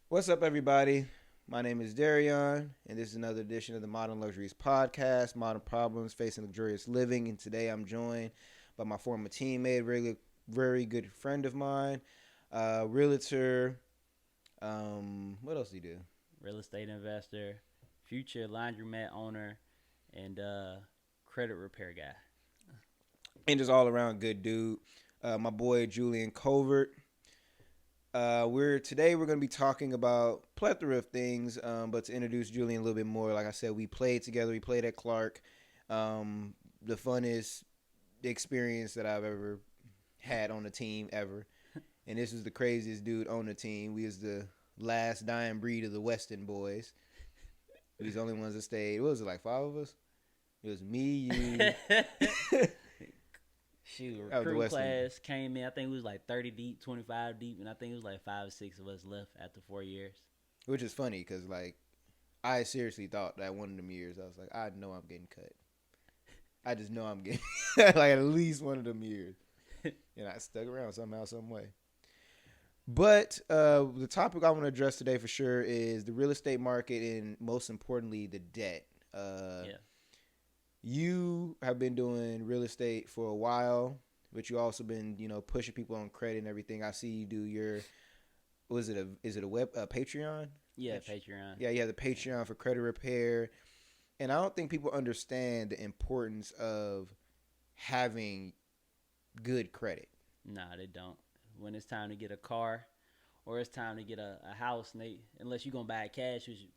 What's up, everybody? My name is Darion, and this is another edition of the Modern Luxuries Podcast, Modern Problems Facing Luxurious Living. And today I'm joined by my former teammate, very good friend of mine, realtor. What else do you do? Real estate investor, future laundromat owner, and credit repair guy. And just all around good dude. My boy, Julian Colvard. We're going to be talking about plethora of things, but to introduce Julian a little bit more, like I said, we played together. We played at Clark. The funnest experience that I've ever had on a team ever, and this is the craziest dude on the team. We was the last dying breed of the Weston boys. We was the only ones that stayed. What was it, like five of us? It was me, you. Shoot, That was the recruit Weston, class came in. I think it was like 30 deep, 25 deep, and I think it was like 5 or 6 of us left after 4 years. which is funny because like I seriously thought that one of them years I was like, I know I'm getting cut. I just know I'm getting like at least one of them years. And I stuck around somehow, some way. But the topic I want to address today for sure is the real estate market and most importantly, the debt. Yeah, You have been doing real estate for a while, but you also been, pushing people on credit and everything. I see you do your, was it is it a Patreon? yeah, Patreon. Yeah, you have the Patreon for credit repair. And I don't think people understand the importance of having good credit. Nah, they don't. When it's time to get a car or it's time to get a house, and unless you're gonna buy it cash, which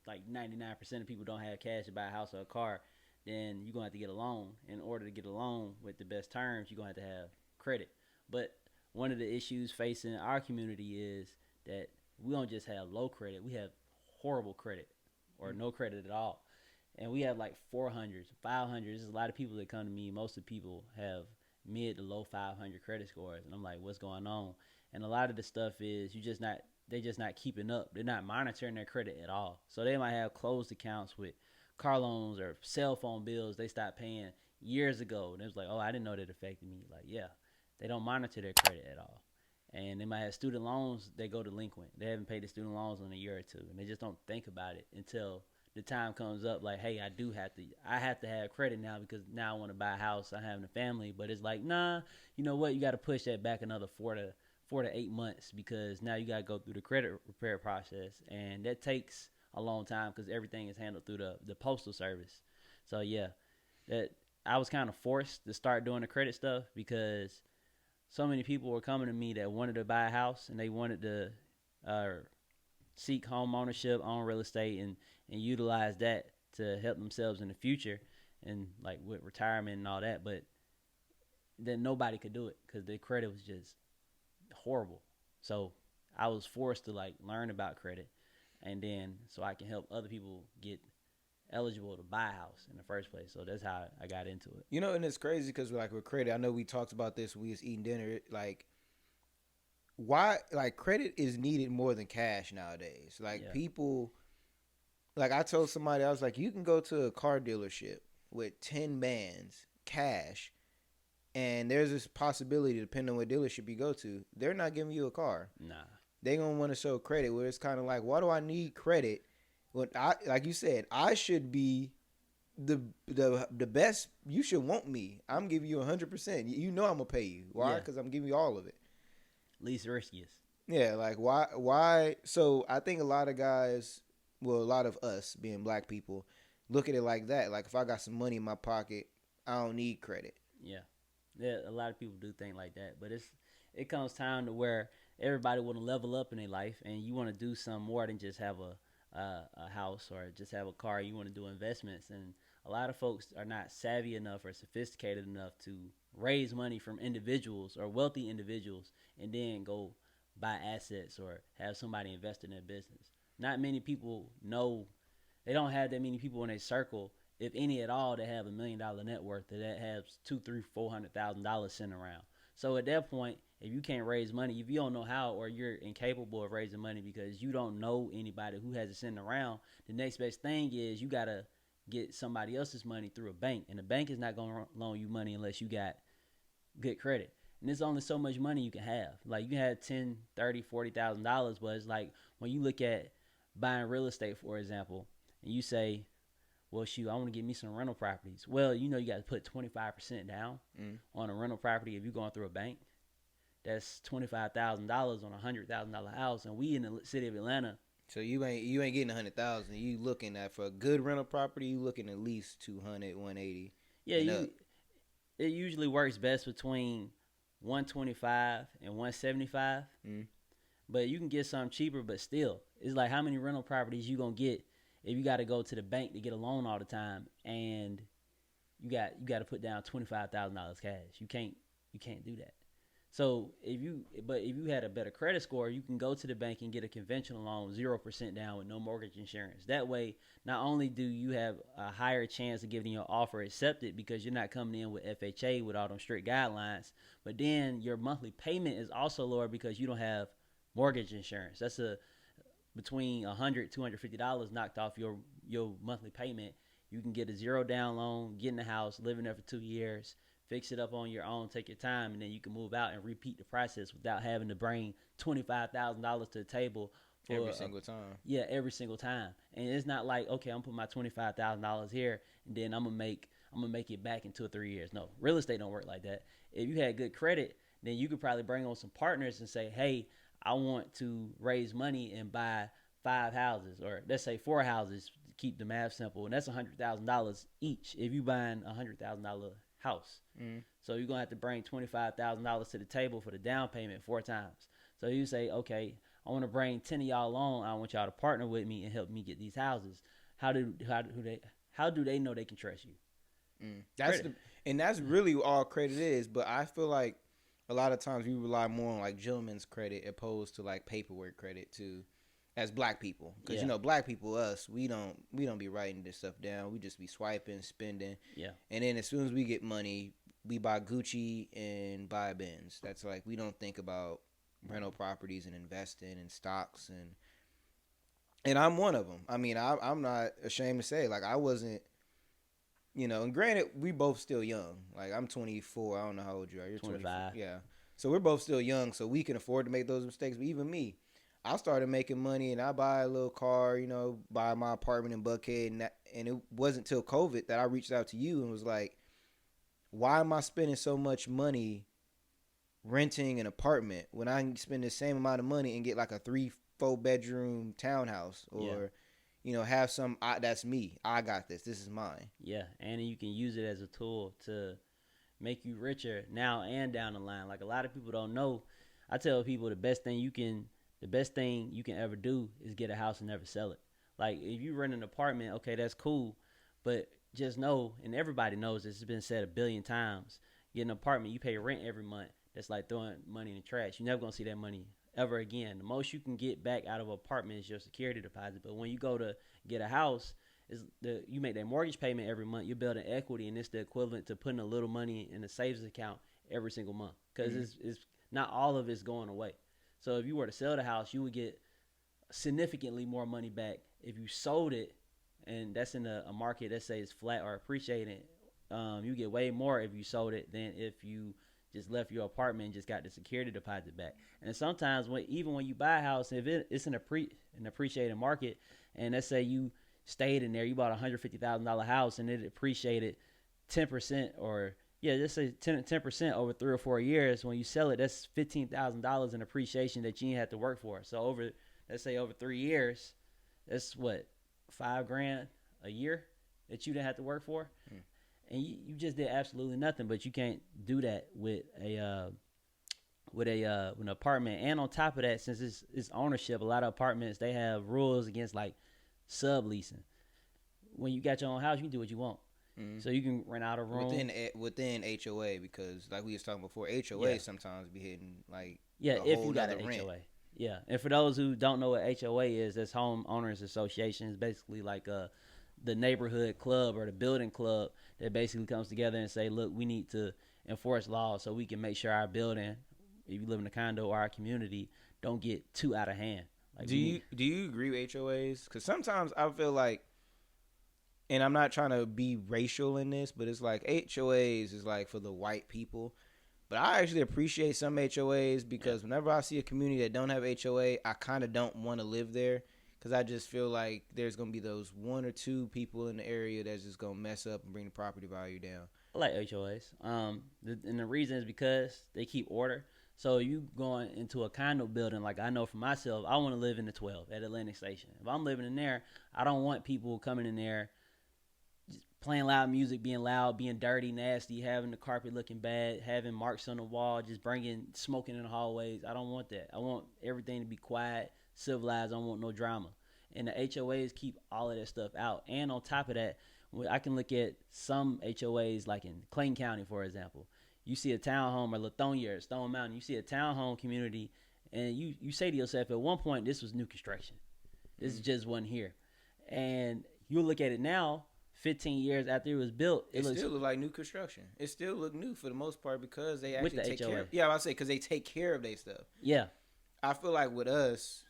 like 99% of people don't have cash to buy a house or a car, then you're gonna have to get a loan. In order to get a loan with the best terms, you're gonna have to have credit. But one of the issues facing our community is that we don't just have low credit, we have horrible credit or no credit at all. And we have like 400s, 500s. There's a lot of people that come to me. Most of the people have mid to low 500 credit scores, and I'm like, what's going on? And a lot of the stuff is they just not keeping up. They're not monitoring their credit at all. So they might have closed accounts with car loans or cell phone bills they stopped paying years ago, and it was like, oh, I didn't know that affected me. Like, yeah, they don't monitor their credit at all. And they might have student loans, they go delinquent. They haven't paid the student loans in a year or two, and they just don't think about it until the time comes up. Like, hey, I have to have credit now because now I want to buy a house. I'm having a family, but it's like, nah, you know what? You got to push that back another 4 to 8 months because now you got to go through the credit repair process, and that takes a long time because everything is handled through the postal service. So yeah, that I was kind of forced to start doing the credit stuff because so many people were coming to me that wanted to buy a house and they wanted to uh, seek home ownership, own real estate, and utilize that to help themselves in the future and like with retirement and all that. But then nobody could do it because the credit was just horrible. So I was forced to like learn about credit, and then so I can help other people get eligible to buy a house in the first place. So that's how I got into it. And it's crazy because like with credit, I know we talked about this when we was eating dinner. Like, why? Like, credit is needed more than cash nowadays. Like, Yeah. people. Like, I told somebody, I was like, you can go to a car dealership with 10 bands cash, and there's this possibility, depending on what dealership you go to, they're not giving you a car. Nah. They gonna want to show credit. Where it's kind of like, why do I need credit? When I, like you said, I should be the best. You should want me. I'm giving you 100%. You know I'm gonna pay you. Why? Yeah. Because I'm giving you all of it. Least riskiest. Yeah, like why? So I think a lot of guys, well, a lot of us being black people, look at it like that. Like, if I got some money in my pocket, I don't need credit. Yeah. Yeah, a lot of people do think like that, but it comes time to where everybody want to level up in their life, and you want to do some more than just have a house or just have a car. You want to do investments, and a lot of folks are not savvy enough or sophisticated enough to raise money from individuals or wealthy individuals, and then go buy assets or have somebody invest in their business. Not many people know. They don't have that many people in their circle, if any at all, that have $1 million net worth that has two, three, $400,000 sitting around. So at that point, if you can't raise money, if you don't know how, or you're incapable of raising money because you don't know anybody who has it sitting around, the next best thing is you gotta get somebody else's money through a bank, and the bank is not gonna loan you money unless you got good credit. and there's only so much money you can have. Like you can have $10, $30, $40,000, but it's like when you look at buying real estate, for example, and you say, well, shoot, I want to get me some rental properties. Well, you got to put 25% down on a rental property if you're going through a bank. That's $25,000 on a $100,000 house, and we in the city of Atlanta. So you ain't getting 100,000. You looking at, for a good rental property, you looking at least 200, 180. Yeah, it usually works best between 125 and 175. But you can get something cheaper, but still, it's like how many rental properties you gonna get if you got to go to the bank to get a loan all the time, and you got to put down $25,000 cash. You can't do that. So if you had a better credit score, you can go to the bank and get a conventional loan, 0% down with no mortgage insurance. That way, not only do you have a higher chance of getting your offer accepted because you're not coming in with FHA with all them strict guidelines, but then your monthly payment is also lower because you don't have mortgage insurance. That's between $100, $250 knocked off your monthly payment. You can get a 0 down loan, get in the house, live in there for 2 years, fix it up on your own, take your time, and then you can move out and repeat the process without having to bring $25,000 to the table for every single time. Yeah, every single time. And it's not like, okay, I'm putting my $25,000 here and then I'm gonna make it back in 2 or 3 years. No, real estate don't work like that. If you had good credit, then you could probably bring on some partners and say, hey, I want to raise money and buy 5 houses, or let's say 4 houses to keep the math simple, and that's $100,000 each if you buying $100,000 house. So you're gonna have to bring $25,000 to the table for the down payment 4 times. So you say, okay, I want to bring 10 of y'all on. I want y'all to partner with me and help me get these houses. How do they know they can trust you? That's really all credit is. But I feel like a lot of times we rely more on like gentleman's credit opposed to like paperwork credit too, as black people. Because black people, we don't be writing this stuff down. We just be swiping, spending. Yeah. And then as soon as we get money, we buy Gucci and buy Benz. That's like, we don't think about rental properties and investing in stocks, and I'm one of them. I mean, I'm not ashamed to say, like, I wasn't, and granted, we both still young. Like, I'm 24. I don't know how old you are. You're 25. Yeah. So we're both still young, so we can afford to make those mistakes. But even me, I started making money, and I buy a little car, buy my apartment in Buckhead, and it wasn't till COVID that I reached out to you and was like, why am I spending so much money renting an apartment when I can spend the same amount of money and get like a 3-4 bedroom townhouse, or have some, that's me, I got this is mine. Yeah. And you can use it as a tool to make you richer now and down the line. Like, a lot of people don't know. I tell people the best thing you can ever do is get a house and never sell it. Like, if you rent an apartment, okay, that's cool, but just know, and everybody knows this, it's been said 1 billion times, get an apartment, you pay rent every month. That's like throwing money in the trash. You're never going to see that money ever again. The most you can get back out of an apartment is your security deposit. But when you go to get a house, you make that mortgage payment every month. You're building equity, and it's the equivalent to putting a little money in a savings account every single month, because it's not all of it's going away. So if you were to sell the house, you would get significantly more money back if you sold it, and that's in a market that says flat or appreciating. You get way more if you sold it than if you just left your apartment and just got the security deposit back. And sometimes even when you buy a house, if it's an appreciated market, and let's say you stayed in there, you bought a $150,000 house and it appreciated 10%, or just say 10% over 3 or 4 years. When you sell it, that's $15,000 in appreciation that you didn't have to work for. So let's say over 3 years, that's what, $5,000 a year that you didn't have to work for. And you just did absolutely nothing. But you can't do that with an apartment. And on top of that, since it's ownership, a lot of apartments, they have rules against like subleasing. When you got your own house, you can do what you want. So you can rent out a room within HOA, because like we was talking before, HOA sometimes be hitting like if you got an HOA. Yeah, and for those who don't know what HOA is, that's Home Owners Association. It's basically like the neighborhood club or the building club that basically comes together and say, look, we need to enforce laws so we can make sure our building, if you live in a condo or our community, don't get too out of hand. Like, do you agree with HOAs? Because sometimes I feel like, and I'm not trying to be racial in this, but it's like HOAs is like for the white people. But I actually appreciate some HOAs because whenever I see a community that don't have HOA, I kind of don't want to live there because I just feel like there's going to be those one or two people in the area that's just going to mess up and bring the property value down. I like HOAs. And the reason is because they keep order. So you going into a condo building, like I know for myself, I want to live in the 12 at Atlantic Station. If I'm living in there, I don't want people coming in there just playing loud music, being loud, being dirty, nasty, having the carpet looking bad, having marks on the wall, just bringing smoking in the hallways. I don't want that. I want everything to be quiet, civilized. I don't want no drama. And the HOAs keep all of that stuff out. And on top of that, I can look at some HOAs like in Clayton County, for example. You see a townhome, or Lithonia, or Stone Mountain. You see a townhome community, and you say to yourself, at one point, this was new construction. This just wasn't here. And you look at it now, 15 years after it was built, it still look like new construction. It still look new for the most part because they actually take HOA. care. Yeah, I say because they take care of their stuff. Yeah, I feel like with us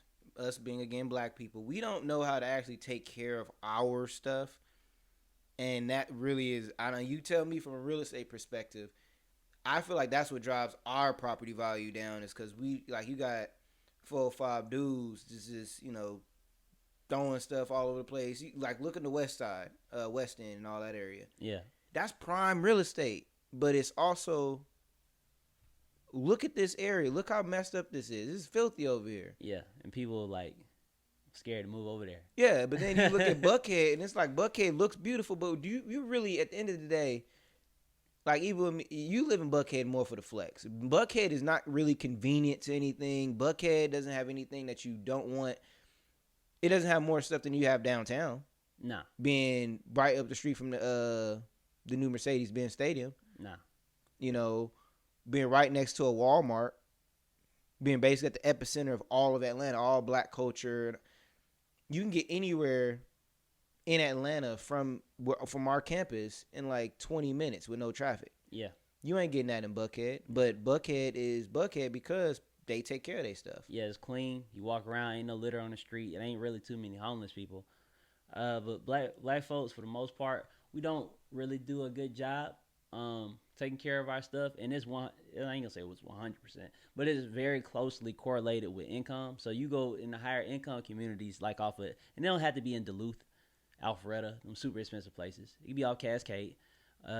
being again black people, we don't know how to actually take care of our stuff, and that really is. I know you tell me from a real estate perspective. I feel like that's what drives our property value down is because we like you got 4 or 5 dudes just throwing stuff all over the place. You, like look at the West Side, West End, and all that area. Yeah, that's prime real estate, but it's also look at this area. Look how messed up this is. This is filthy over here. Yeah, and people like scared to move over there. Yeah, but then you look at Buckhead, and it's like Buckhead looks beautiful, but do you really at the end of the day? Like, even you live in Buckhead more for the flex. Buckhead is not really convenient to anything. Buckhead doesn't have anything that you don't want. It doesn't have more stuff than you have downtown. Nah. Being right up the street from the new Mercedes-Benz Stadium. Nah. Being right next to a Walmart. Being basically at the epicenter of all of Atlanta, all black culture. You can get anywhere in Atlanta from our campus in like 20 minutes with no traffic. Yeah. You ain't getting that in Buckhead, but Buckhead is Buckhead because they take care of their stuff. Yeah, it's clean. You walk around, ain't no litter on the street. It ain't really too many homeless people. But black folks, for the most part, we don't really do a good job taking care of our stuff. And I ain't gonna say it was 100%, but it is very closely correlated with income. So you go in the higher income communities, like and they don't have to be in Duluth, Alpharetta, them super expensive places. You can be off Cascade.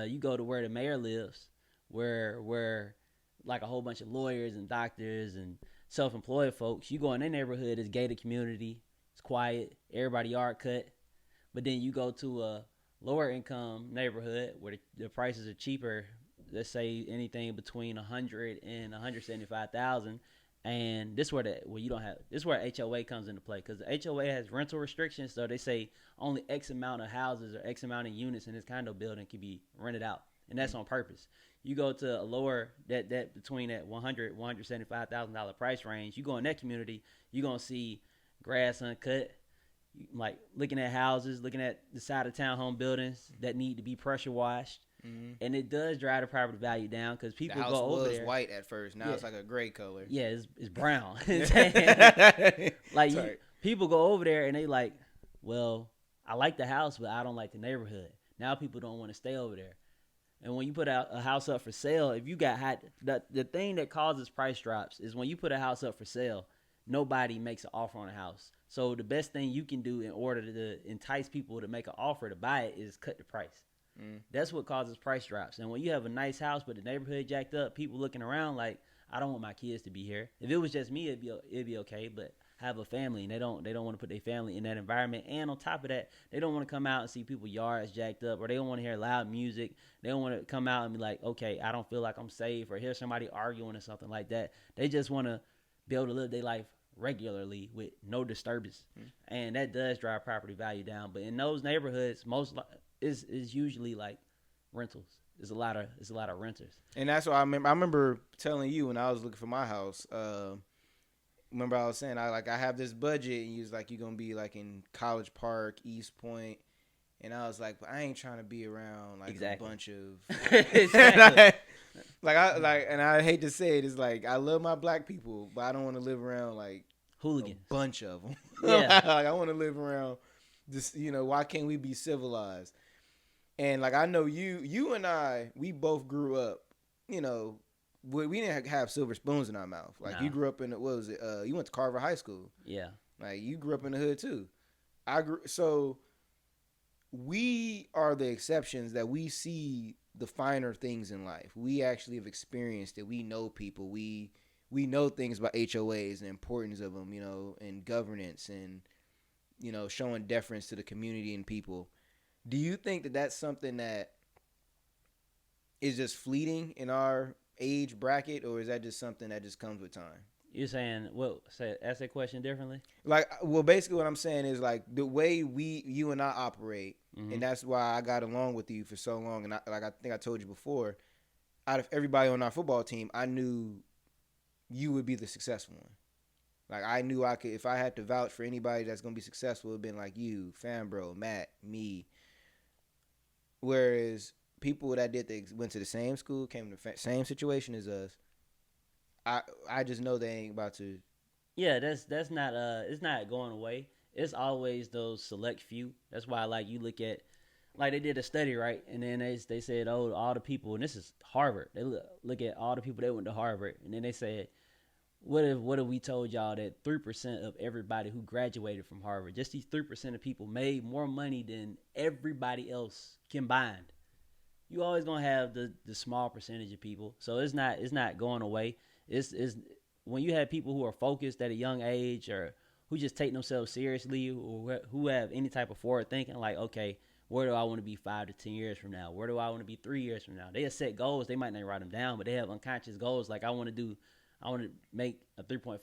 You go to where the mayor lives, where like a whole bunch of lawyers and doctors and self-employed folks. You go in their neighborhood, it's gated community, it's quiet, everybody yard cut. But then you go to a lower income neighborhood where the prices are cheaper. Let's say anything between $100,000 and $175,000. And this is where HOA comes into play, because the HOA has rental restrictions. So they say only X amount of houses or X amount of units in this condo building can be rented out, and that's on purpose. You go to a lower that between that $175,000 price range. You go in that community, you're gonna see grass uncut, like looking at houses, looking at the side of townhome buildings that need to be pressure washed. Mm-hmm. And it does drive the property value down because people go over there. The house was white at first. Now it's like a gray color. Yeah, it's brown. People go over there and they like, well, I like the house, but I don't like the neighborhood. Now people don't want to stay over there. And when you put out a house up for sale, if you got the thing that causes price drops is when you put a house up for sale, nobody makes an offer on a house. So the best thing you can do in order to entice people to make an offer to buy it is cut the price. That's what causes price drops. And when you have a nice house but the neighborhood jacked up, people looking around like, I don't want my kids to be here. If it was just me, it'd be okay. But I have a family, and they don't want to put their family in that environment. And on top of that, they don't want to come out and see people yards jacked up, or they don't want to hear loud music. They don't want to come out and be like, okay, I don't feel like I'm safe, or hear somebody arguing or something like that. They just want to be able to live their life regularly with no disturbance, and that does drive property value down. But in those neighborhoods, is usually like rentals. It's a lot of renters. And that's what I remember telling you when I was looking for my house. Remember I was saying I have this budget, and you was like, you're gonna be like in College Park, East Point, and I was like, but I ain't trying to be around like a bunch of and I hate to say it, it's like I love my black people, but I don't want to live around like hooligans, a bunch of them. Yeah. Like I want to live around this. Why can't we be civilized? And like I know you and I, we both grew up, we didn't have silver spoons in our mouth. Like, Nah. you grew up in, what was it? You went to Carver High School. Yeah. Like, you grew up in the hood too. So we are the exceptions, that we see the finer things in life. We actually have experienced it. We know people. We know things about HOAs and the importance of them, and governance, and showing deference to the community and people. Do you think that that's something that is just fleeting in our age bracket, or is that just something that just comes with time? You're saying, ask that question differently? Like, well, basically what I'm saying is, like, the way you and I operate, Mm-hmm. and that's why I got along with you for so long. And I think I told you before, out of everybody on our football team, I knew you would be the successful one. Like, I knew I could, if I had to vouch for anybody that's going to be successful, it would have been like you, Fanbro, Matt, me. Whereas people that went to the same school, came to the same situation as us, I just know they ain't about to. Yeah, that's not it's not going away. It's always those select few. That's why, like, you look at, like, they did a study, right? And then they said, oh, all the people, and this is Harvard. They look at all the people that went to Harvard, and then they said, what if we told y'all that 3% of everybody who graduated from Harvard, just these 3% of people, made more money than everybody else combined? You always gonna have the small percentage of people, so it's not going away. It's when you have people who are focused at a young age, or who just take themselves seriously, or who have any type of forward thinking, like, okay, where do I want to be 5 to 10 years from now? Where do I want to be 3 years from now? They have set goals. They might not write them down, but they have unconscious goals. Like, I want to make a 3.5.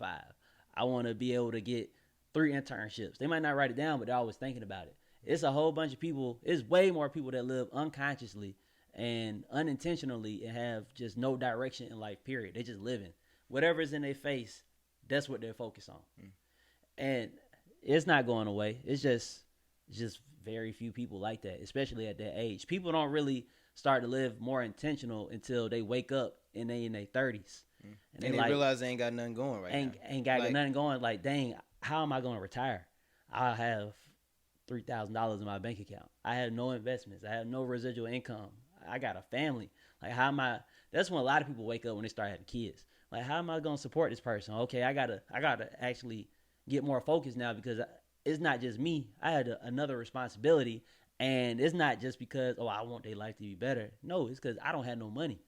I want to be able to get 3 internships. They might not write it down, but they're always thinking about it. It's a whole bunch of people. It's way more people that live unconsciously and unintentionally and have just no direction in life, period. They just living. Whatever's in their face, that's what they're focused on. And it's not going away. It's just very few people like that, especially at that age. People don't really start to live more intentional until they wake up and they in their 30s. And they like, realize they ain't got nothing going right now. Ain't got nothing going. Like, dang, how am I going to retire? I have $3,000 in my bank account. I have no investments. I have no residual income. I got a family. Like, how am I? That's when a lot of people wake up when they start having kids. Like, how am I going to support this person? Okay, I gotta actually get more focused now, because it's not just me. I had another responsibility, and it's not just because, I want their life to be better. No, it's because I don't have no money.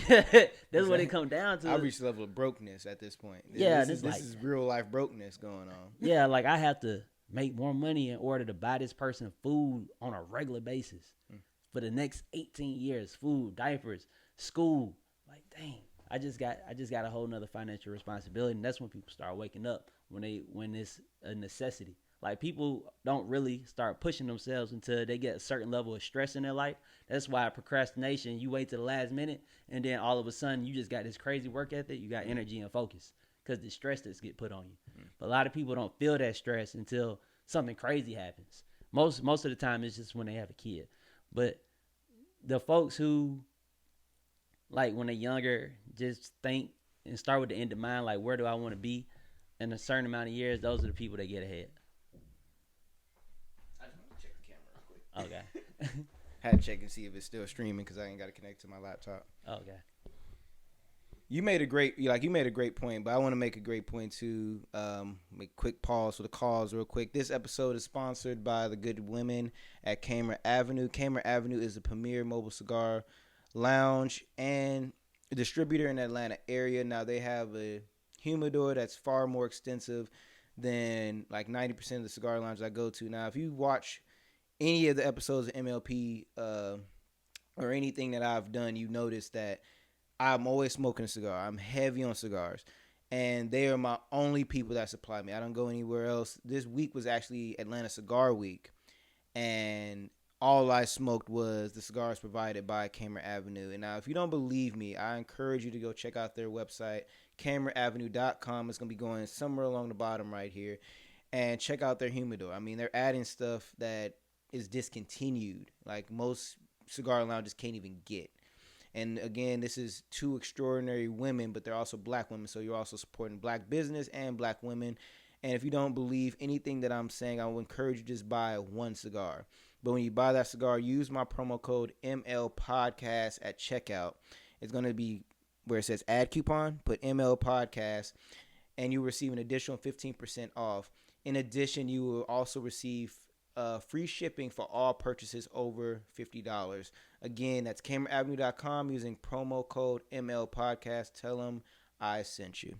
That's what it come down to. I reached the level of brokenness at this point. Yeah, this is real life brokenness going on. Yeah, like, I have to make more money in order to buy this person food on a regular basis for the next 18 years. Food, diapers, school. Like, dang, I just got a whole nother financial responsibility, and that's when people start waking up, when it's a necessity. Like, people don't really start pushing themselves until they get a certain level of stress in their life. That's why procrastination, you wait to the last minute, and then all of a sudden you just got this crazy work ethic, you got energy and focus, because the stress that's get put on you. But a lot of people don't feel that stress until something crazy happens. Most of the time it's just when they have a kid. But the folks who, like, when they're younger, just think and start with the end in mind, like, where do I want to be in a certain amount of years, those are the people that get ahead. I just want to check the camera real quick. Okay. Had to check and see if it's still streaming, because I ain't got to connect to my laptop. Okay. You made a great point, but I want to make a great point too. Make a quick pause for the calls real quick. This episode is sponsored by the good women at Kamer Avenue. Kamer Avenue is the premier mobile cigar lounge and a distributor in the Atlanta area. Now, they have a humidor that's far more extensive than like 90% of the cigar lounges I go to. Now, if you watch any of the episodes of MLP or anything that I've done, you notice that I'm always smoking a cigar. I'm heavy on cigars. And they are my only people that supply me. I don't go anywhere else. This week was actually Atlanta Cigar Week. And all I smoked was the cigars provided by Kamer Avenue. And now, if you don't believe me, I encourage you to go check out their website, kameravenue.com. It's going to be going somewhere along the bottom right here. And check out their humidor. I mean, they're adding stuff that is discontinued. Like, most cigar lounges can't even get. And again, this is two extraordinary women, but they're also black women. So you're also supporting black business and black women. And if you don't believe anything that I'm saying, I will encourage you to just buy one cigar. But when you buy that cigar, use my promo code MLPodcast at checkout. It's going to be where it says add coupon, put ML podcast, and you receive an additional 15% off. In addition, you will also receive free shipping for all purchases over $50. Again, that's CameraAvenue.com using promo code ML podcast. Tell them I sent you.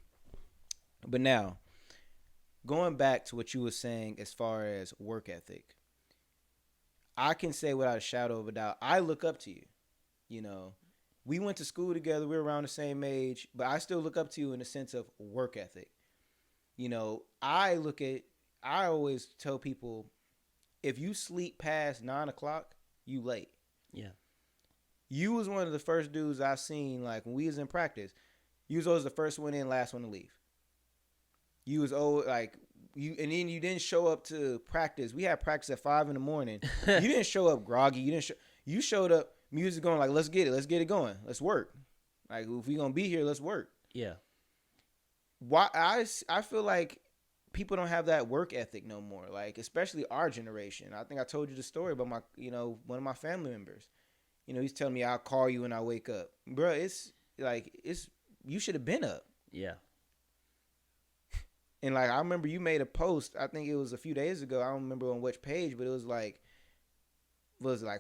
But now, going back to what you were saying as far as work ethic, I can say without a shadow of a doubt, I look up to you. You know, we went to school together. We were around the same age, but I still look up to you in the sense of work ethic. You know, I always tell people, if you sleep past 9 o'clock, you late. Yeah. You was one of the first dudes I seen, like, when we was in practice. You was always the first one in, last one to leave. You was always, like, and then you didn't show up to practice. We had practice at 5 in the morning. You didn't show up groggy. You showed up, music going, like, let's get it going. Let's work. Like, if we gonna be here, let's work. Yeah. Why I feel like people don't have that work ethic no more. Like, especially our generation. I think I told you the story about one of my family members. You know, he's telling me I'll call you when I wake up. Bro, it's you should have been up. Yeah. And like, I remember you made a post, I think it was a few days ago. I don't remember on which page, but it was like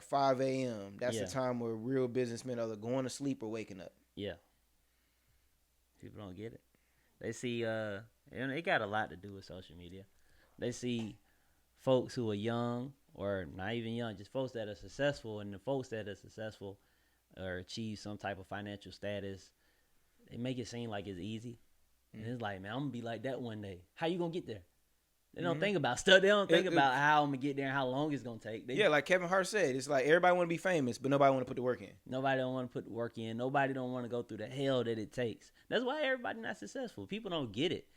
5 a.m. That's the time where real businessmen are going to sleep or waking up. Yeah. People don't get it. They see, and it got a lot to do with social media. They see folks who are young or not even young, just folks that are successful, and the folks that are successful or achieve some type of financial status, they make it seem like it's easy. And it's like, man, I'm going to be like that one day. How you going to get there? They don't think about stuff. They don't think about how I'm going to get there and how long it's going to take. Like Kevin Hart said, it's like everybody want to be famous, but nobody want to put the work in. Nobody don't want to put the work in. Nobody don't want to go through the hell that it takes. That's why everybody not successful. People don't get it.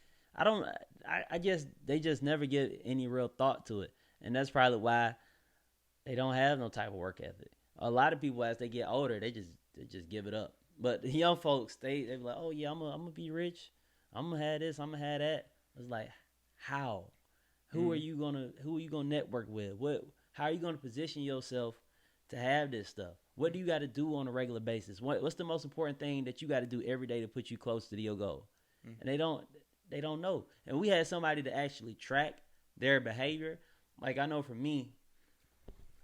They just never give any real thought to it. And that's probably why they don't have no type of work ethic. A lot of people, as they get older, they just give it up. But the young folks, they be like, oh yeah, I'm gonna be rich. I'm gonna have this. I'm gonna have that. It's like, how? Who are you gonna network with? How are you gonna position yourself to have this stuff? What do you got to do on a regular basis? What's the most important thing that you got to do every day to put you close to your goal? And they don't know. And we had somebody to actually track their behavior. Like, I know for me,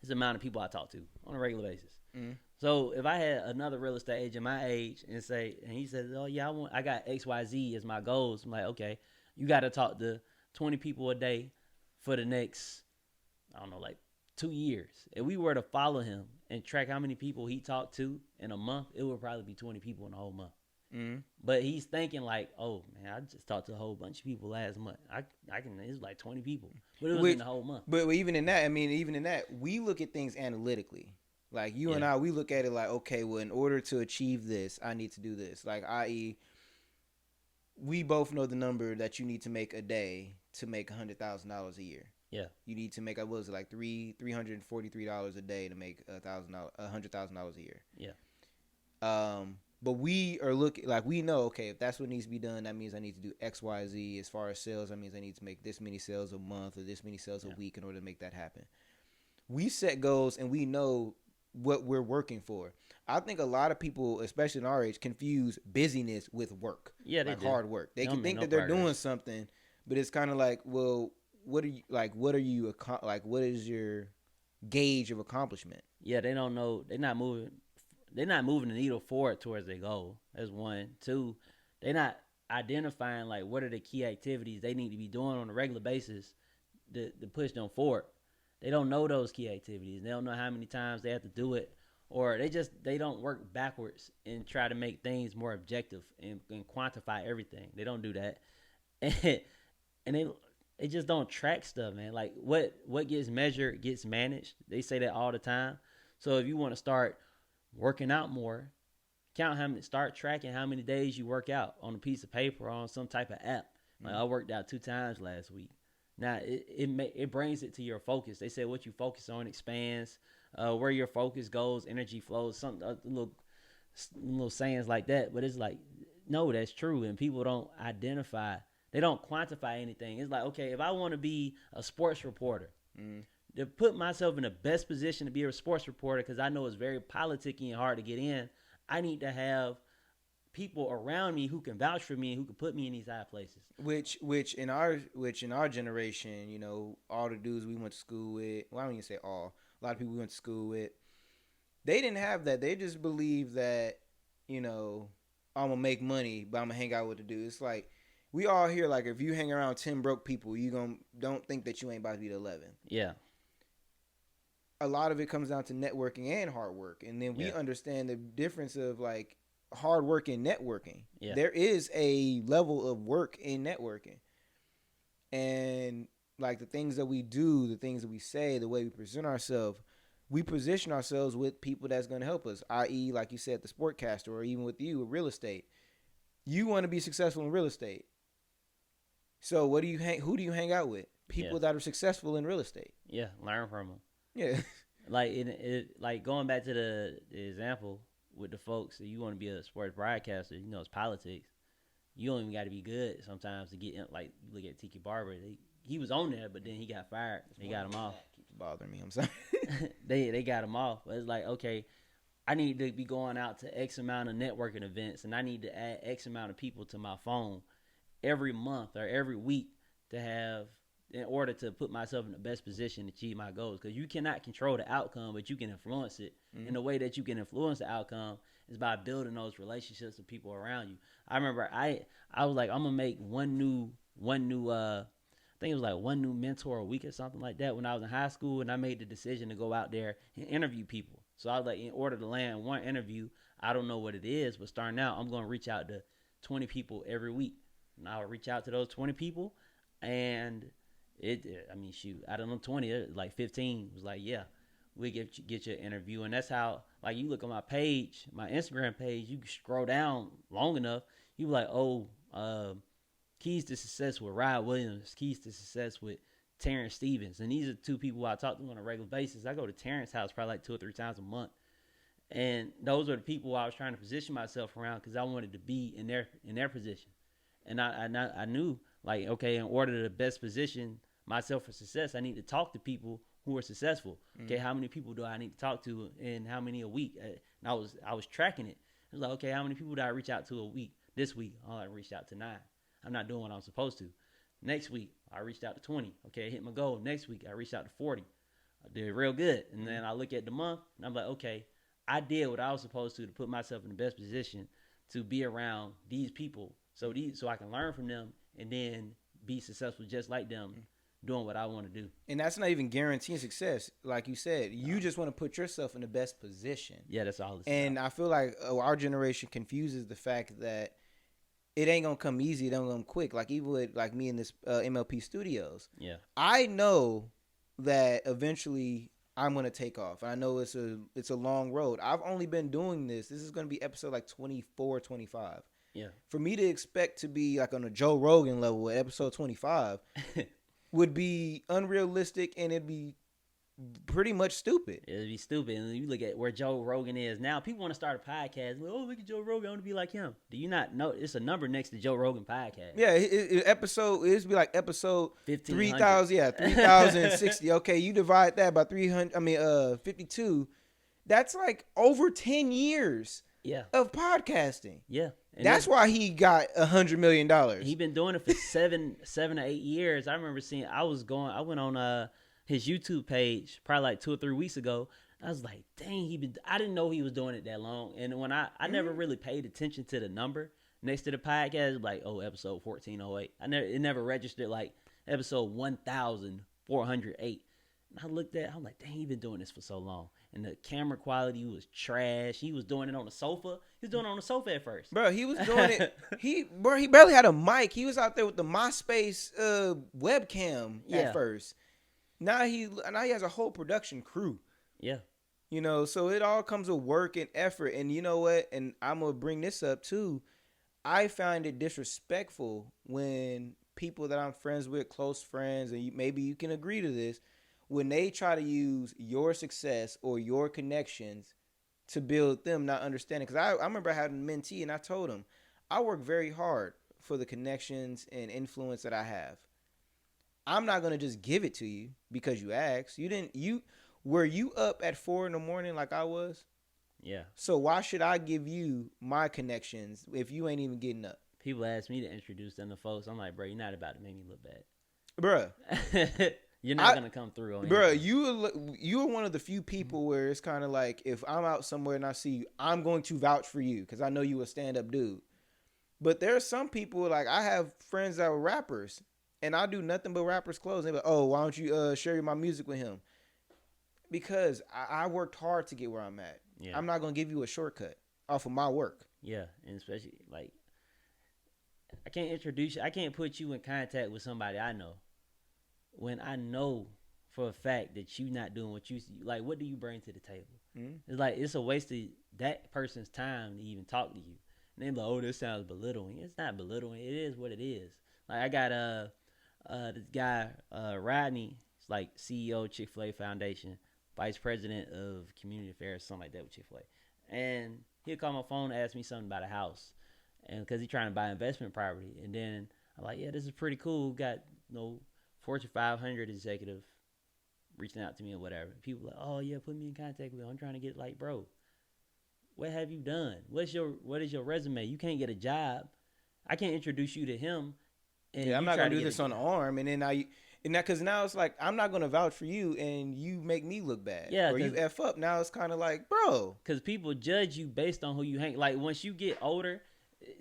it's the amount of people I talk to on a regular basis. So if I had another real estate agent my age and he says, oh yeah, I got XYZ as my goals. I'm like, okay, you got to talk to 20 people a day for the next, I don't know, like 2 years. If we were to follow him and track how many people he talked to in a month, it would probably be 20 people in the whole month. But he's thinking like, oh man, I just talked to a whole bunch of people last month. It's like 20 people, but it was in the whole month. But even in that, we look at things analytically. Like you and I, we look at it like, okay, well, in order to achieve this, I need to do this. Like, i.e., we both know the number that you need to make a day to make $100,000 a year. Yeah, you need to make, what was it, like $343 a day to make $100,000 a year. Yeah. But we are looking, like, we know, okay, if that's what needs to be done, that means I need to do X, Y, Z. As far as sales, that means I need to make this many sales a month or this many sales a week in order to make that happen. We set goals and we know what we're working for. I think a lot of people, especially in our age, confuse busyness with work. Yeah, they like do. Hard work. They can think that they're doing something, but it's kind of like, well, what is your gauge of accomplishment? Yeah, they don't know. They're not moving the needle forward towards their goal. That's one. Two, they're not identifying like what are the key activities they need to be doing on a regular basis to push them forward. They don't know those key activities. They don't know how many times they have to do it, or they don't work backwards and try to make things more objective and quantify everything. They don't do that, and they just don't track stuff, man. Like what gets measured gets managed. They say that all the time. So if you want to start working out more, start tracking how many days you work out on a piece of paper or on some type of app. Like, I worked out 2 times last week. Now it brings it to your focus. They say what you focus on expands. Where your focus goes, energy flows. Some little sayings like that. But it's like, no, that's true. And people don't identify. They don't quantify anything. It's like, okay, if I want to be a sports reporter, to put myself in the best position to be a sports reporter, because I know it's very politicky and hard to get in, I need to have people around me who can vouch for me and who can put me in these high places. Which in our generation, you know, all the dudes we went to school with, well, I don't even say all, a lot of people we went to school with, they didn't have that. They just believed that, you know, I'm gonna make money, but I'm gonna hang out with the dudes. It's like we all here. Like if you hang around 10 broke people, don't think that you ain't about to be the 11. Yeah. A lot of it comes down to networking and hard work, and then we understand the difference of like hard work and networking. Yeah. There is a level of work in networking, and like the things that we do, the things that we say, the way we present ourselves, we position ourselves with people that's going to help us, i.e., like you said, the sportcaster, or even with you with real estate. You want to be successful in real estate. So who do you hang out with? People that are successful in real estate. Yeah, learn from them. Yeah. Like going back to the example with the folks that you want to be a sports broadcaster, you know, it's politics. You don't even got to be good sometimes to get in. Like, you look at Tiki Barber. He was on there, but then he got fired. They got him off. Keeps bothering me. I'm sorry. they got him off. But it's like, okay, I need to be going out to X amount of networking events, and I need to add X amount of people to my phone every month or every week to have, in order to put myself in the best position to achieve my goals. Because you cannot control the outcome, but you can influence it. Mm-hmm. And the way that you can influence the outcome is by building those relationships with people around you. I remember I was like, I'm gonna make one new I think it was like one new mentor a week or something like that when I was in high school, and I made the decision to go out there and interview people. So I was like, in order to land one interview, I don't know what it is, but starting out, I'm going to reach out to 20 people every week. And I'll reach out to those 20 people, and out of them 20, like 15 was like, yeah, we get you an interview. And that's how, like, you look on my page, my Instagram page, you can scroll down long enough, you be like, keys to success with Rod Williams, keys to success with Terrence Stevens. And these are two people I talk to on a regular basis. I go to Terrence's house probably like 2 or 3 times a month. And those are the people I was trying to position myself around because I wanted to be in their position. And I knew, like, okay, in order to best position myself for success, I need to talk to people who are successful. Okay, how many people do I need to talk to, and how many a week? And I was tracking it. It was like, okay, how many people did I reach out to a week? This week, I reached out to 9. I'm not doing what I'm supposed to. Next week, I reached out to 20. Okay, I hit my goal. Next week, I reached out to 40. I did real good. And then I look at the month, and I'm like, okay, I did what I was supposed to put myself in the best position to be around these people so I can learn from them and then be successful just like them doing what I want to do. And that's not even guaranteeing success. Like you said, you just want to put yourself in the best position. Yeah, that's all it's And about. I feel like our generation confuses the fact that it ain't gonna come easy. It ain't gonna come quick. Like even with like me in this MLP studios. Yeah. I know that eventually I'm gonna take off. I know it's a long road. I've only been doing this. This is gonna be episode like 24, 25. Yeah. For me to expect to be like on a Joe Rogan level at episode 25 would be unrealistic, and it'd be pretty much stupid. It'd be stupid. And you look at where Joe Rogan is now. People want to start a podcast. Like, oh, look at Joe Rogan. I want to be like him. Do you not know it's a number next to Joe Rogan podcast? Yeah, it'd be like episode 3,000. Yeah, 3,060. Okay, you divide that by 52. That's like over 10 years. Yeah. Of podcasting. Yeah. And that's why he got $100 million. He been doing it for 7 or 8 years. I remember seeing. I went on his YouTube page probably like 2 or 3 weeks ago. I was like, dang, I didn't know he was doing it that long. And when I never really paid attention to the number next to the podcast, like, oh, episode 1408. It never registered like episode 1408. And I looked at it, I'm like, dang, he been doing this for so long. And the camera quality was trash. He was doing it on the sofa. He was doing it on the sofa at first. Bro, he was doing it. He barely had a mic. He was out there with the MySpace webcam at first. Now he has a whole production crew. Yeah. You know, so it all comes with work and effort. And you know what? And I'm going to bring this up too. I find it disrespectful when people that I'm friends with, close friends, and maybe you can agree to this, when they try to use your success or your connections to build them, not understanding. Because I remember having a mentee, and I told him, I work very hard for the connections and influence that I have. I'm not going to just give it to you because you asked. Were you up at 4 a.m. like I was? Yeah. So why should I give you my connections if you ain't even getting up? People ask me to introduce them to folks. I'm like, bro, you're not about to make me look bad. Bruh. You're not going to come through on Bruh, anything. you're one of the few people where it's kind of like, if I'm out somewhere and I see you, I'm going to vouch for you because I know you a stand-up dude. But there are some people, like I have friends that are rappers, and I do nothing but rappers' clothes. They're like, oh, why don't you share my music with him? Because I worked hard to get where I'm at. Yeah. I'm not going to give you a shortcut off of my work. Yeah, and especially, like, I can't put you in contact with somebody I know when I know for a fact that you not doing what you, like, what do you bring to the table? Mm-hmm. It's like, it's a waste of that person's time to even talk to you. And they're like, oh, this sounds belittling. It's not belittling. It is what it is. Like, I got this guy, Rodney, he's like CEO of Chick-fil-A Foundation, vice president of community affairs, something like that with Chick-fil-A. And he'll call my phone and ask me something about a house. And because he's trying to buy investment property. And then I'm like, yeah, this is pretty cool. Got, Fortune 500 executive reaching out to me or whatever. People like, oh yeah, put me in contact with him. I'm trying to get, like, bro, what have you done? What is your resume? You can't get a job. I can't introduce you to him. And yeah, I'm not gonna do this on the arm, and then because now it's like I'm not gonna vouch for you, and you make me look bad. Yeah, or you f up. Now it's kind of like, bro, because people judge you based on who you hang. Like, once you get older,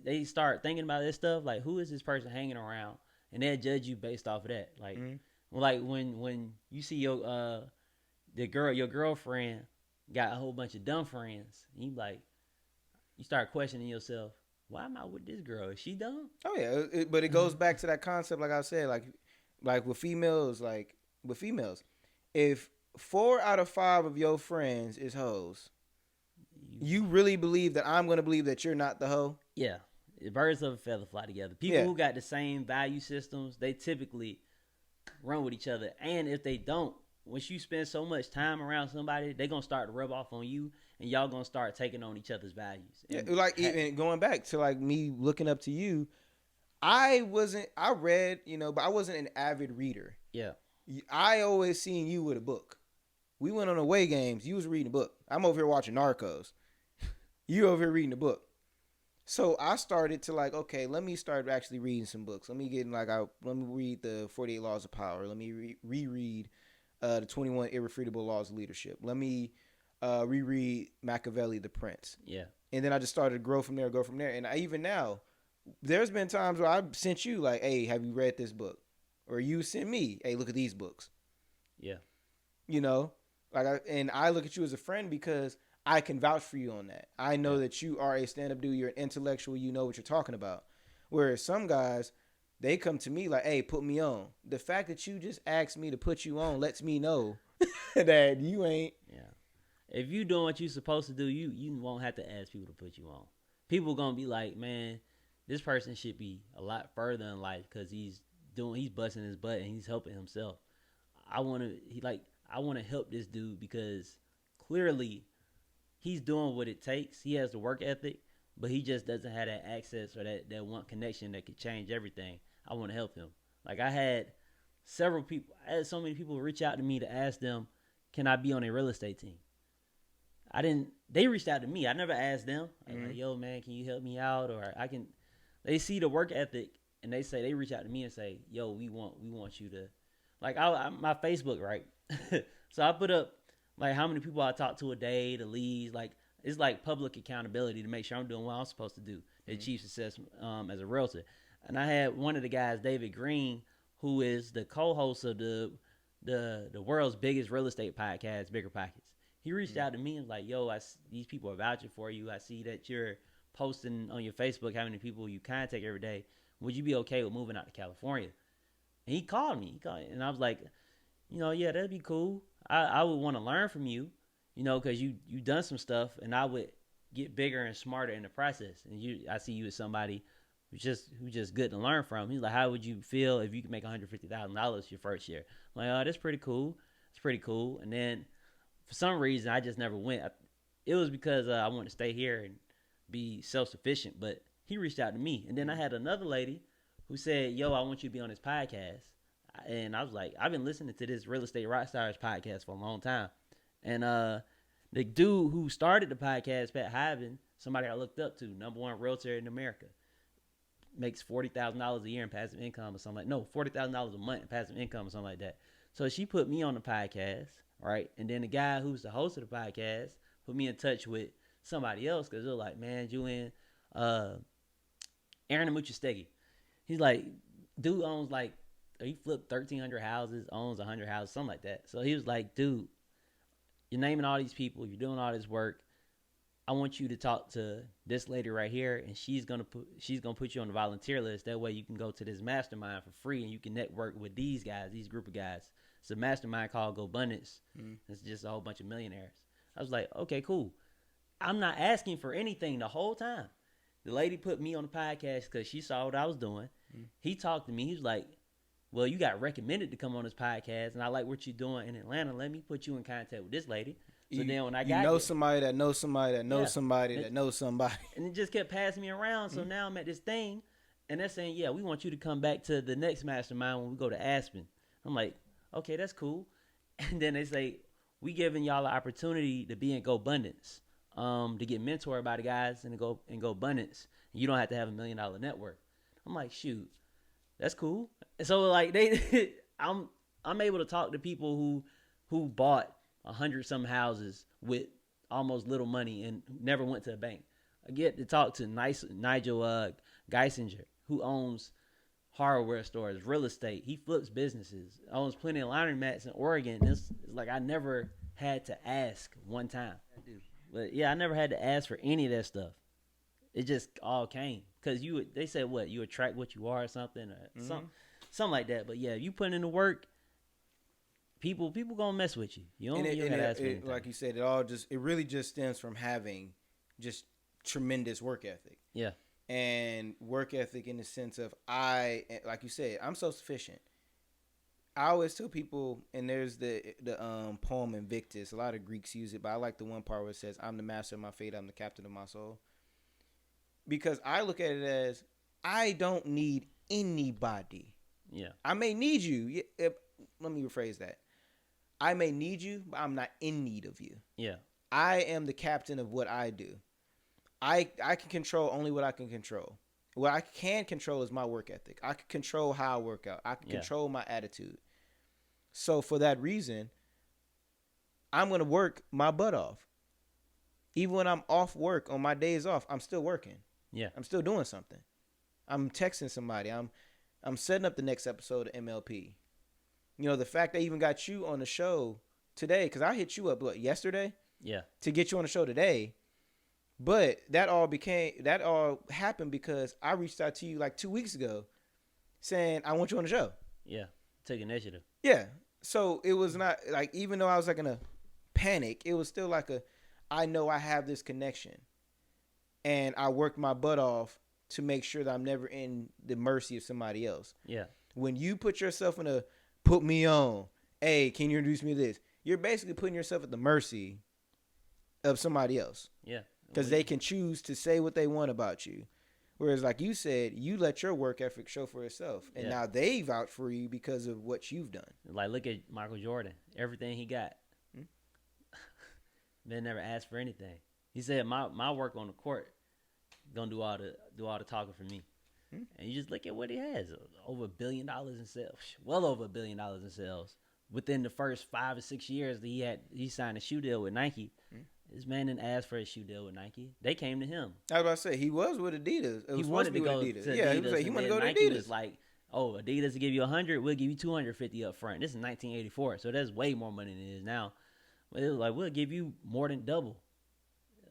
they start thinking about this stuff. Like, who is this person hanging around? And they'll judge you based off of that. Like, like when you see your girlfriend got a whole bunch of dumb friends, and you start questioning yourself. Why am I with this girl? Is she dumb? Oh yeah, but it goes back to that concept, like I said, like with females, if 4 out of 5 of your friends is hoes, you really believe that I'm gonna believe that you're not the hoe? Yeah. Birds of a feather fly together. People who got the same value systems, they typically run with each other. And if they don't, once you spend so much time around somebody, they're going to start to rub off on you, and y'all going to start taking on each other's values. Yeah, like, even going back to, like, me looking up to you, I read, but I wasn't an avid reader. Yeah. I always seen you with a book. We went on away games. You was reading a book. I'm over here watching Narcos. You over here reading a book. So I started to, like, okay, let me start actually reading some books. Let me read the 48 Laws of Power. Let me reread the 21 Irrefutable Laws of Leadership. Let me reread Machiavelli, The Prince. Yeah. And then I just started to grow from there. And even now, there's been times where I've sent you, like, hey, have you read this book? Or you sent me, hey, look at these books. Yeah. I look at you as a friend because I can vouch for you on that. I know that you are a stand-up dude. You're an intellectual. You know what you're talking about. Whereas some guys, they come to me like, hey, put me on. The fact that you just asked me to put you on lets me know that you ain't. Yeah. If you doing what you're supposed to do, you won't have to ask people to put you on. People going to be like, man, this person should be a lot further in life because he's busting his butt and he's helping himself. I want to help this dude because clearly he's doing what it takes. He has the work ethic, but he just doesn't have that access or that one connection that could change everything. I want to help him. Like, I had so many people reach out to me to ask them, can I be on a real estate team? They reached out to me. I never asked them. I was like, yo, man, can you help me out? Or they see the work ethic and they reach out to me and say, yo, we want you to, like, my Facebook, right? So I put up, like, how many people I talk to a day, the leads, like, it's like public accountability to make sure I'm doing what I'm supposed to do, achieve success as a realtor. And I had one of the guys, David Green, who is the co-host of the world's biggest real estate podcast, Bigger Pockets. He reached out to me and was like, yo, these people are vouching for you. I see that you're posting on your Facebook how many people you contact every day. Would you be okay with moving out to California? And he called me. And I was like, yeah, that'd be cool. I would want to learn from you, because you've done some stuff, and I would get bigger and smarter in the process. And I see you as somebody who's just good to learn from. He's like, how would you feel if you could make $150,000 your first year? I'm like, oh, that's pretty cool. It's pretty cool. And then for some reason, I just never went. It was because I wanted to stay here and be self-sufficient. But he reached out to me, and then I had another lady who said, yo, I want you to be on this podcast. And I was like, I've been listening to this Real Estate Rockstars podcast for a long time. And The dude who started the podcast, Pat Hyben, somebody I looked up to, #1 realtor in America, makes $40,000 a year in passive income or something like. No, $40,000 a month in passive income or something like that. So she put me on the podcast, right? And then the guy who's the host of the podcast put me in touch with somebody else because they're like, man, Julian, Aaron Amuchastegui. He's like, dude owns like, he flipped 1,300 houses, owns 100 houses, something like that. So he was like, dude, you're naming all these people, you're doing all this work. I want you to talk to this lady right here, and she's gonna put you on the volunteer list. That way, you can go to this mastermind for free, and you can network with these guys, these group of guys. It's a mastermind called Go Abundance. It's just a whole bunch of millionaires. I was like, okay, cool. I'm not asking for anything the whole time. The lady put me on the podcast because she saw what I was doing. He talked to me. He was like, well, you got recommended to come on this podcast, and I like what you're doing in Atlanta. Let me put you in contact with this lady. So then when I got somebody that knows somebody that knows somebody that knows somebody. And it just kept passing me around. So now I'm at this thing, and they're saying, yeah, we want you to come back to the next mastermind when we go to Aspen. I'm like, okay, that's cool. And then they say, we giving y'all an opportunity to be in Go Abundance, to get mentored by the guys and go Abundance. You don't have to have $1 million network. I'm like, shoot, that's cool. And so like I'm able to talk to people who bought 100-some houses with almost little money and never went to a bank. I get to talk to Nigel Geisinger, who owns hardware stores, real estate. He flips businesses, owns plenty of laundromats in Oregon. It's like I never had to ask one time. But yeah, I never had to ask for any of that stuff. It just all came because they said what, you attract what you are or something, or something like that. But yeah, you put in the work, people gonna mess with you. You don't gotta ask for anything. Like you said, it really just stems from having just tremendous work ethic. Yeah. And work ethic in the sense of like you said, I'm self-sufficient. I always tell people, and there's the poem Invictus. A lot of Greeks use it, but I like the one part where it says, I'm the master of my fate, I'm the captain of my soul. Because I look at it as, I don't need anybody. Yeah. I may need you. Let me rephrase that. I may need you, but I'm not in need of you. Yeah. I am the captain of what I do. I can control only what I can control. What I can control is my work ethic. I can control how I work out. I can control my attitude. So for that reason, I'm going to work my butt off. Even when I'm off work, on my days off, I'm still working. Yeah. I'm still doing something. I'm texting somebody. I'm setting up the next episode of MLP. You know, the fact I even got you on the show today, because I hit you up, yesterday? Yeah. To get you on the show today. But that all happened because I reached out to you like 2 weeks ago saying, I want you on the show. Yeah. Take initiative. Yeah. So it was not like, even though I was like in a panic, it was still like I know I have this connection. And I worked my butt off to make sure that I'm never in the mercy of somebody else. Yeah. When you put yourself in put me on, hey, can you introduce me to this? You're basically putting yourself at the mercy of somebody else. Yeah. Because they can choose to say what they want about you. Whereas, like you said, you let your work ethic show for itself. And now they vouch for you because of what you've done. Like, look at Michael Jordan. Everything he got. Man never asked for anything. He said, my work on the court gonna do all the talking for me. And you just look at what he has. Over $1 billion in sales. Well over $1 billion in sales. Within the first 5 or 6 years that he signed a shoe deal with Nike. This man didn't ask for a shoe deal with Nike. They came to him. I was about to say, he was with Adidas. He wanted to go to Adidas. Yeah, he wanted to go to Nike Adidas. was like, oh, Adidas will give you 100, we'll give you 250 up front. This is 1984, so that's way more money than it is now. But it was like, we'll give you more than double.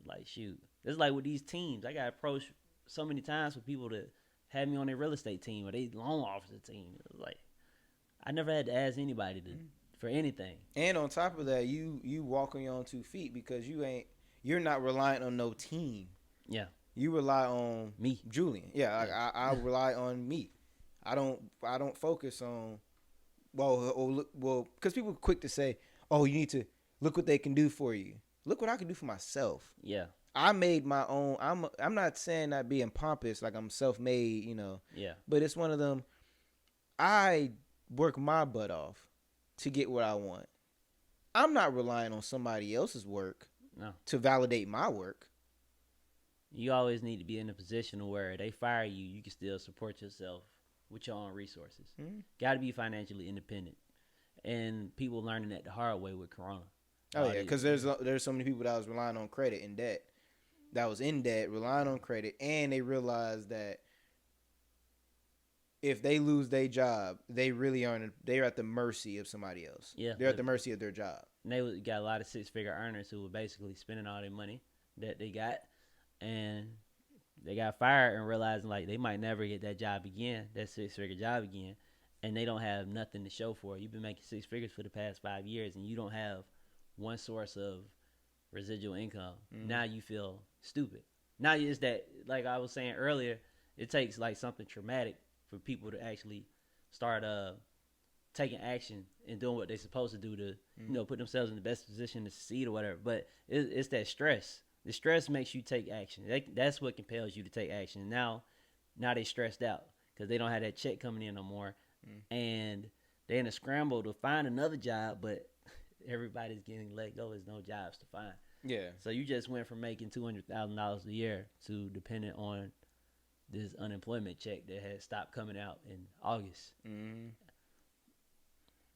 Like, shoot. It's like with these teams. I got approached so many times for people to have me on their real estate team or their loan officer team. It was like, I never had to ask anybody for anything. And on top of that, you walk on your own 2 feet because you're not relying on no team. Yeah. You rely on me, Julian. Yeah, I rely on me. I don't focus on because people are quick to say, oh, you need to look what they can do for you. Look what I can do for myself. Yeah. I made my own. I'm not saying that being pompous, like I'm self-made, you know. Yeah. But it's one of them. I work my butt off to get what I want. I'm not relying on somebody else's work to validate my work. You always need to be in a position where they fire you, you can still support yourself with your own resources. Mm-hmm. Got to be financially independent, and people learning that the hard way with Corona. Oh yeah, because there's so many people that was relying on credit in debt, relying on credit, and they realized that if they lose their job, they really aren't. They're at the mercy of somebody else. Yeah, they're at the mercy of their job. And they got a lot of 6-figure earners who were basically spending all their money that they got, and they got fired and realizing like they might never get that job again, that 6-figure job again, and they don't have nothing to show for it. You've been making 6 figures for the past 5 years, and you don't have one source of residual income. Mm-hmm. Now you feel stupid. Now it's that, like I was saying earlier, it takes like something traumatic for people to actually start taking action and doing what they're supposed to do to, put themselves in the best position to succeed or whatever. But it's that stress. The stress makes you take action. That's what compels you to take action. Now they stressed out because they don't have that check coming in no more, and they're in a scramble to find another job, but everybody's getting let go. There's no jobs to find. Yeah. So you just went from making $200,000 a year to dependent on this unemployment check that had stopped coming out in August. Mm-hmm.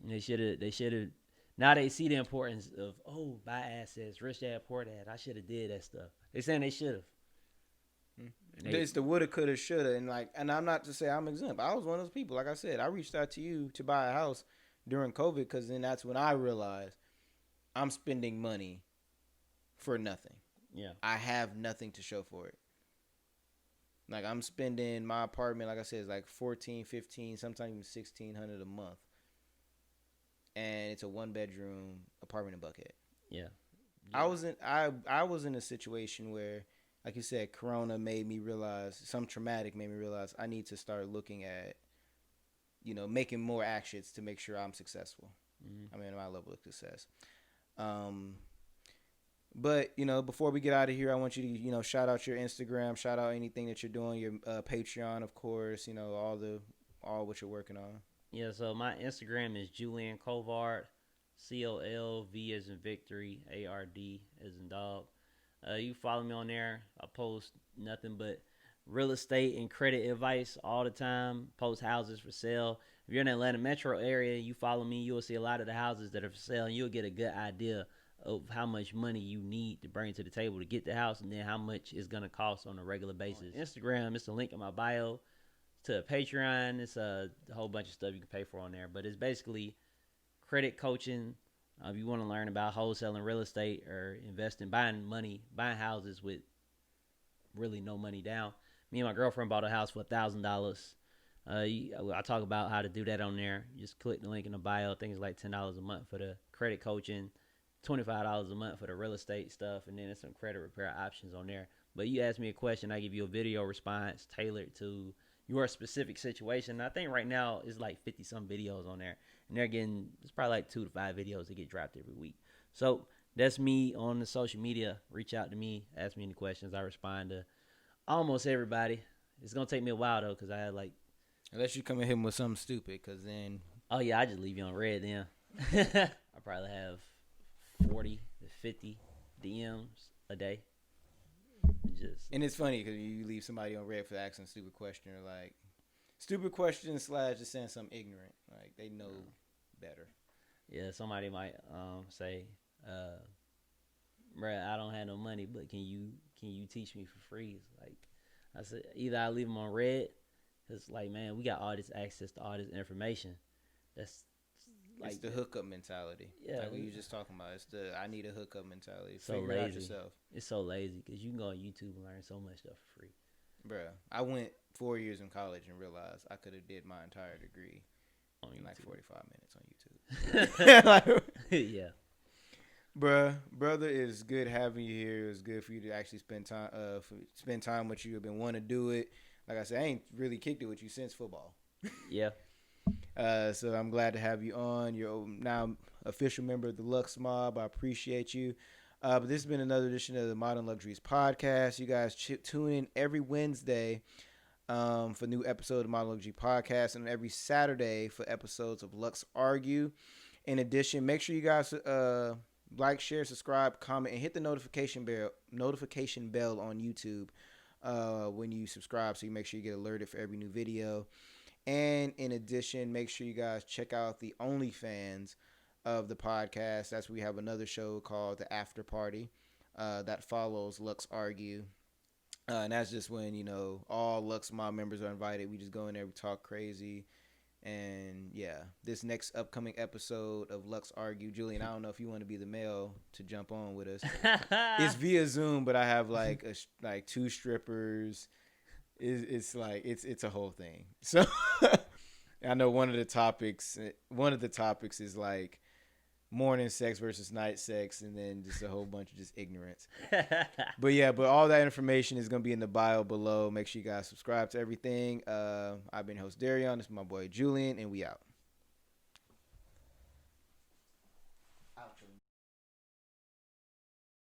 And they should have. Now they see the importance of, buy assets, rich dad, poor dad. I should have did that stuff. They're saying they should have. It's the woulda, coulda, shoulda, and I'm not to say I'm exempt. I was one of those people. Like I said, I reached out to you to buy a house during COVID because then that's when I realized I'm spending money for nothing. Yeah, I have nothing to show for it. Like I'm spending my apartment, like I said, is like $1,400, $1,500, sometimes even $1,600 a month. And it's a 1-bedroom apartment in Buckhead. Yeah. I was in a situation where, like you said, Corona made me realize, some traumatic made me realize I need to start looking at, making more actions to make sure I'm successful. Mm-hmm. I mean, my level of success. But, before we get out of here, I want you to, shout out your Instagram, shout out anything that you're doing, your Patreon, of course, all what you're working on. Yeah, so my Instagram is Julian Colvard, COLV as in victory, ARD as in dog. You follow me on there. I post nothing but real estate and credit advice all the time. Post houses for sale. If you're in the Atlanta metro area, you follow me, you'll see a lot of the houses that are for sale, and you'll get a good idea of how much money you need to bring to the table to get the house, and then how much it's going to cost on a regular basis. On Instagram, it's the link in my bio. To Patreon, it's a whole bunch of stuff you can pay for on there, but it's basically credit coaching. If you want to learn about wholesaling real estate or investing, buying houses with really no money down. Me and my girlfriend bought a house for $1,000. I talk about how to do that on there. You just click the link in the bio. I think it's like $10 a month for the credit coaching, $25 a month for the real estate stuff, and then there's some credit repair options on there. But you ask me a question, I give you a video response tailored to your specific situation. I think right now it's like 50-some videos on there, and it's probably like 2 to 5 videos that get dropped every week. So that's me on the social media. Reach out to me, ask me any questions. I respond to almost everybody. It's gonna take me a while though, because I had like, unless you come at him with something stupid, because then I just leave you on red then. I probably have 40 to 50 DMs a day. And it's funny because you leave somebody on red for asking a stupid question, or like stupid question / just saying something ignorant, like they know better. Yeah, somebody might say, "Bruh, I don't have no money, but can you teach me for free?" Like I said, either I leave them on red, cause like, man, we got all this access to all this information. That's like, it's the hookup mentality. Yeah, like what you just talking about. It's the I need a hookup mentality. So figure lazy. It out yourself. It's so lazy because you can go on YouTube and learn so much stuff for free. Bruh, I went 4 years in college and realized I could have did my entire degree in like 45 minutes on YouTube. Yeah. Bruh, brother, it's good having you here. It's good for you to actually spend time with you. I've been wanting to do it. Like I said, I ain't really kicked it with you since football. Yeah. So I'm glad to have you on. You're now official member of the Lux Mob. I appreciate you. But this has been another edition of the Modern Luxuries Podcast. You guys tune in every Wednesday for new episodes of the Modern Luxury Podcast, and every Saturday for episodes of Lux Argue. In addition, make sure you guys Like, share, subscribe, comment, and hit the notification bell on YouTube when you subscribe, so you make sure you get alerted for every new video. And in addition, make sure you guys check out the OnlyFans of the podcast. That's where we have another show called The After Party that follows Lux Argue. And that's just when, all Lux Mob members are invited. We just go in there, we talk crazy. And yeah, this next upcoming episode of Lux Argue, Julian, I don't know if you want to be the male to jump on with us. It's via Zoom, but I have like two strippers. It's a whole thing. So I know one of the topics is like morning sex versus night sex, and then just a whole bunch of just ignorance. But all that information is going to be in the bio below. Make sure you guys subscribe to everything. I've been host Darion. This is my boy Julian, and we out.